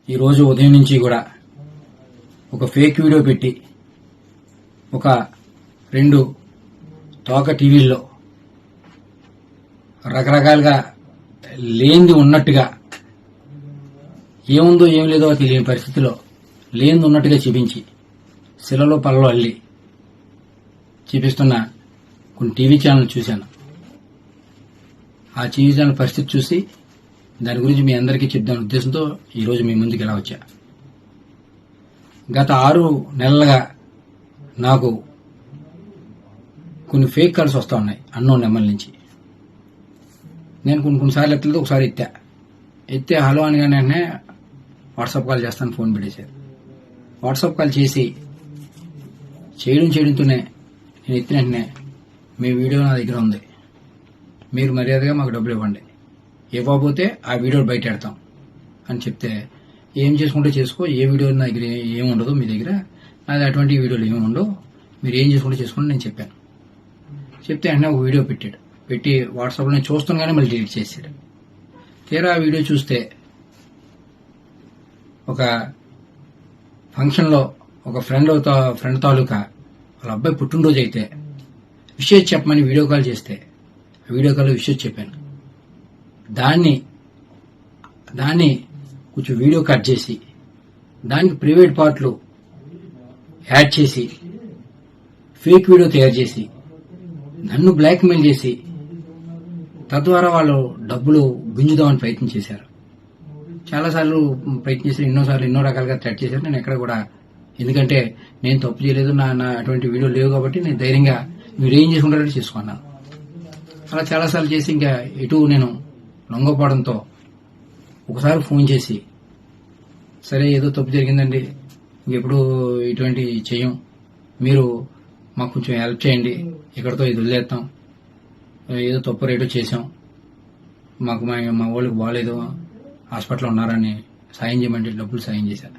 ఈరోజు ఉదయం నుంచి కూడా ఒక ఫేక్ వీడియో పెట్టి ఒక 2 తోక టీవీల్లో రకరకాలుగా లేనిది ఉన్నట్టుగా ఏముందో ఏం లేదో తెలియని పరిస్థితిలో లేనిది ఉన్నట్టుగా చూపించి శిలలో పల్లలో అల్లి చూపిస్తున్న కొన్ని టీవీ ఛానల్ చూశాను. ఆ టీవీ ఛానల్ పరిస్థితి చూసి దాని గురించి మీ అందరికీ చెప్దాం ఉద్దేశంతో ఈరోజు మీ ముందుకు ఇలా వచ్చా. గత 6 నెలలుగా నాకు కొన్ని ఫేక్ కాల్స్ వస్తూ ఉన్నాయి అన్నోన్ నెంబర్ నుంచి. నేను కొన్నిసార్లు ఎత్తలేదు, ఒకసారి ఎత్తే హలో అనగానే వెంటనే వాట్సాప్ కాల్ చేస్తాను ఫోన్ పెట్టేశారు. వాట్సాప్ కాల్ చేయడంతోనే నేను ఎత్తిన వెంటనే మీ వీడియో నా దగ్గర ఉంది, మీరు మర్యాదగా మాకు డబ్బులు ఇవ్వండి, ఇవ్వకపోతే ఆ వీడియో బయట పెడతాం అని చెప్తే ఏం చేసుకుంటే చేసుకో, ఏ వీడియో నా దగ్గర ఏముండదు, మీ దగ్గర నాది అటువంటి వీడియోలు ఏమి ఉండవు, మీరు ఏం చేసుకుంటే చేసుకోండి నేను చెప్పాను. చెప్తే వెంటనే ఒక వీడియో పెట్టి వాట్సాప్లో నేను చూస్తున్నాగానే మళ్ళీ డిలీట్ చేశాడు. తీరా ఆ వీడియో చూస్తే ఒక ఫంక్షన్లో ఒక ఫ్రెండ్ తాలూకా వాళ్ళ అబ్బాయి పుట్టినరోజు అయితే విషయం చెప్పమని వీడియో కాల్ చేస్తే వీడియో కాల్లో విషయం చెప్పాను. దాన్ని కొంచెం వీడియో కట్ చేసి దానికి ప్రైవేట్ పార్ట్లు యాడ్ చేసి ఫేక్ వీడియో తయారు చేసి నన్ను బ్లాక్మెయిల్ చేసి తద్వారా వాళ్ళు డబ్బులు గుంజుదామని ప్రయత్నం చేశారు. చాలాసార్లు ప్రయత్నం చేశారు, ఎన్నో రకాలుగా థ్రెట్ చేశారు. నేను ఎక్కడ కూడా, ఎందుకంటే నేను తప్పు చేయలేదు, నా అటువంటి వీడియో లేవు కాబట్టి నేను ధైర్యంగా మీరు ఏం చేసుకుంటారో చేసుకున్నాను. అలా చాలాసార్లు చేసి ఇంకా ఎటు నేను లొంగపోవడంతో ఒకసారి ఫోన్ చేసి, సరే ఏదో తప్పు జరిగిందండి, ఇంకెప్పుడు ఇటువంటి చెయ్యం, మీరు మాకు కొంచెం హెల్ప్ చేయండి, ఇక్కడతో ఇది వదిలేస్తాం, ఏదో తప్పు రేటు చేసాం, మాకు మా వాళ్ళకి బాగాలేదు, హాస్పిటల్లో ఉన్నారని సాయం చేయమంటే డబ్బులు సాయం చేశాను.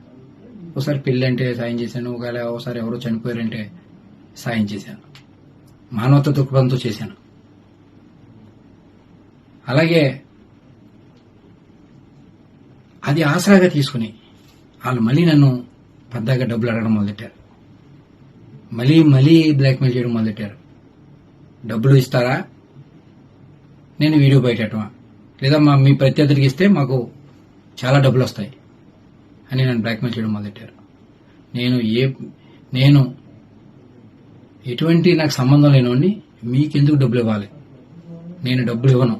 ఒకసారి పెళ్లి అంటే సాయం చేశాను, ఒకసారి ఎవరో చనిపోయారంటే సాయం చేశాను, మానవత దృక్పథంతో చేశాను. అలాగే అది ఆసరాగా తీసుకుని వాళ్ళు మళ్ళీ నన్ను పెద్దగా డబ్బులు అడగడం మొదలెట్టారు, మళ్ళీ బ్లాక్మెయిల్ చేయడం మొదలెట్టారు. డబ్బులు ఇస్తారా, నేను వీడియో బయటమా, లేదా మీ ప్రత్యర్థులకి ఇస్తే మాకు చాలా డబ్బులు వస్తాయి అని నన్ను బ్లాక్మెయిల్ చేయడం మొదలెట్టారు. నేను ఎటువంటి నాకు సంబంధం లేనివాడిని, మీకెందుకు డబ్బులు ఇవ్వాలి, నేను డబ్బులు ఇవ్వను,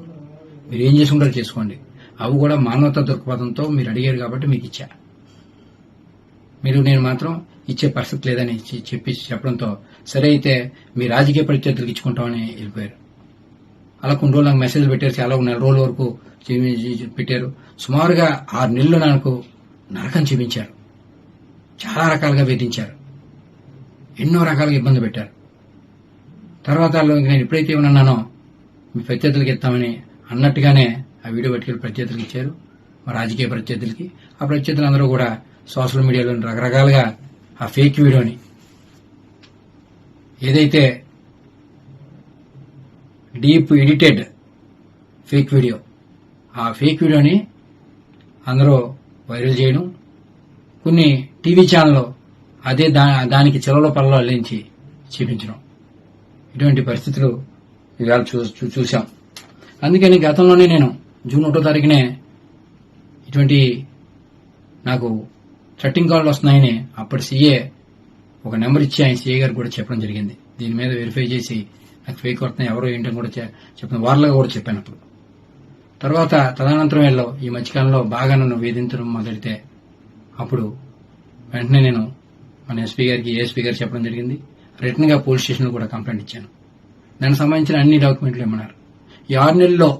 మీరు ఏం చేసుకుంటారో చేసుకోండి, అవి కూడా మానవతా దృక్పథంతో మీరు అడిగారు కాబట్టి మీకు ఇచ్చా, నేను మాత్రం ఇచ్చే పరిస్థితి లేదని చెప్పడంతో సరే అయితే మీ రాజకీయ ప్రత్యర్థులకు ఇచ్చుకుంటామని వెళ్ళిపోయారు. అలా కొన్ని రోజులు నాకు మెసేజ్లు పెట్టారు, చాలా నెల రోజుల వరకు పెట్టారు. సుమారుగా 6 నెలలు నాకు నరకం చూపించారు, చాలా రకాలుగా వేధించారు, ఎన్నో రకాలుగా ఇబ్బంది పెట్టారు. తర్వాత నేను ఎప్పుడైతే ఉన్నానో మీ ప్రత్యర్థులకి ఇస్తామని అన్నట్టుగానే ఆ వీడియో పట్టుకెళ్ళి ప్రత్యర్థులకు ఇచ్చారు, మా రాజకీయ ప్రత్యర్థులకి. ఆ ప్రత్యర్థులందరూ కూడా సోషల్ మీడియాలో రకరకాలుగా ఆ ఫేక్ వీడియోని, ఏదైతే డీప్ ఎడిటెడ్ ఫేక్ వీడియో, ఆ ఫేక్ వీడియోని అందరూ వైరల్ చేయడం, కొన్ని టీవీ ఛానల్లో అదే దానికి చిలలో పల్లలో అల్లించి చూపించడం, ఇటువంటి పరిస్థితులు ఇవాళ చూశాం. అందుకని గతంలోనే నేను జూన్ 1వ తారీఖునే ఇటువంటి నాకు థ్రెట్టింగ్ కాల్ వస్తున్నాయని అప్పటి సీఏ ఒక నెంబర్ ఇచ్చి ఆయన సీఏ గారికి కూడా చెప్పడం జరిగింది. దీని మీద వెరిఫై చేసి నాకు ఫేక్ వస్తున్నాయి, ఎవరో ఏంటని కూడా చెప్పిన వార్తలుగా కూడా చెప్పాను. అప్పుడు తర్వాత తదనంతరం ఈ మధ్యకాలంలో బాగా నన్ను వేధించడం మొదలెడితే అప్పుడు వెంటనే నేను మన ఏఎస్పీ గారికి చెప్పడం జరిగింది. రిటర్న్ గా పోలీస్ స్టేషన్లో కూడా కంప్లైంట్ ఇచ్చాను. దానికి సంబంధించిన అన్ని డాక్యుమెంట్లు ఇమ్మన్నారు. ఈ 6 నెలల్లో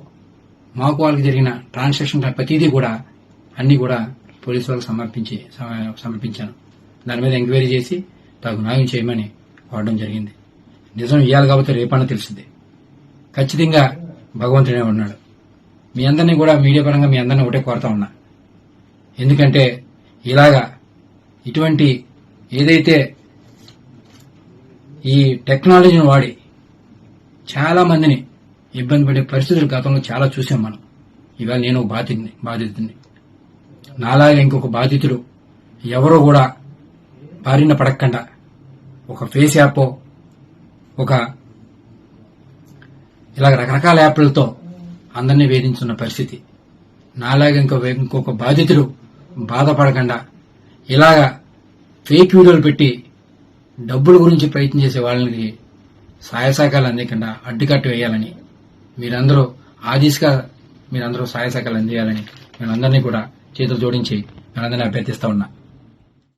మాకు వాళ్ళకి జరిగిన ట్రాన్సాక్షన్ ప్రతిదీ కూడా అన్ని కూడా పోలీసు వాళ్ళకి సమర్పించాను. దాని మీద ఎంక్వైరీ చేసి తగు న్యాయం చేయమని కోరడం జరిగింది. నిజం ఇవ్వాలి కాబట్టి రేపన్నా తెలిసింది. ఖచ్చితంగా భగవంతుడే ఉన్నాడు. మీ అందరినీ కూడా మీడియా పరంగా మీ అందరినీ ఒకటే కోరుతా ఉన్నా, ఎందుకంటే ఇలాగా ఇటువంటి ఏదైతే ఈ టెక్నాలజీని వాడి చాలా మందిని ఇబ్బంది పడే పరిస్థితులు గతంలో చాలా చూసాం మనం. ఇవాళ నేను బాధితుడిని. నాలాగా ఇంకొక బాధితుడు ఎవరో కూడా బారిన పడకుండా ఒక ఫేస్ యాప్ ఒక ఇలాగ రకరకాల యాప్లతో అందరినీ వేధించున్న పరిస్థితి. నాలాగా ఇంకొక బాధితుడు బాధపడకుండా ఇలాగా ఫేక్ వీడియోలు పెట్టి డబ్బుల గురించి ప్రయత్నం చేసే వాళ్ళకి సహాయ సహకారాలు అందకుండా అడ్డుకట్టు వేయాలని మీరందరూ ఆ దిశగా మీరందరూ సహాయ సహకారాలు అందియాలని మేమందరినీ కూడా చేతులు జోడించి మేమందరినీ అభ్యర్థిస్తా ఉన్నా.